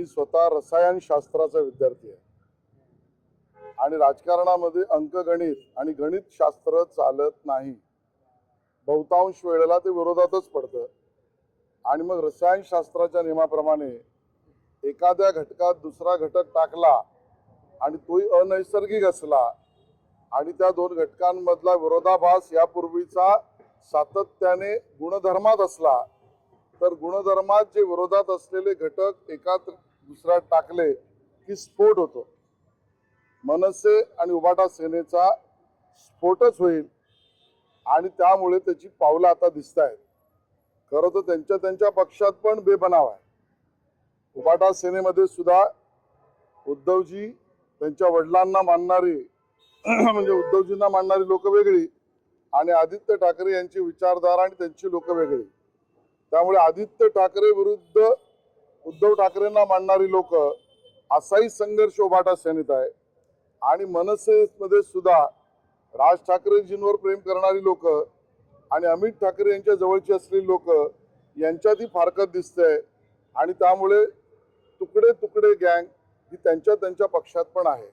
मी स्वतः रसायनशास्त्राचा विद्यार्थी आहे आणि राजकारणामध्ये अंकगणित आणि गणितशास्त्र चालत नाही. बहुतांश वेळेला ते विरोधातच पडतं आणि मग रसायनशास्त्राच्या नियमाप्रमाणे एखाद्या घटकात दुसरा घटक टाकला आणि तोही अनैसर्गिक असला आणि त्या दोन घटकांमधला विरोधाभास यापूर्वीचा सातत्याने गुणधर्मात असला तर गुणधर्मात जे विरोधात असलेले घटक एकात दुसऱ्यात टाकले की स्फोट होतो. मनसे आणि उभाटा सेनेचा स्फोटच होईल आणि त्यामुळे त्याची पावलं आता दिसत आहेत. खरं तर त्यांच्या पक्षात पण बेबनाव आहे. उभाटा सेनेमध्ये सुद्धा उद्धवजी त्यांच्या वडिलांना मानणारी म्हणजे उद्धवजींना मानणारी लोक वेगळी आणि आदित्य ठाकरे यांची विचारधारा आणि त्यांची लोक वेगळी. त्यामुळे आदित्य ठाकरे विरुद्ध उद्धव ठाकरेंना मानणारी लोक असाही संघर्ष उभाटा सेनेत आहे आणि मनसेमध्ये सुद्धा राज ठाकरेजींवर प्रेम करणारी लोक आणि अमित ठाकरे यांच्या जवळची असलेली लोक यांच्यातही फारकत दिसते आणि त्यामुळे तुकडे तुकडे गँग ही त्यांच्या पक्षात पण आहे.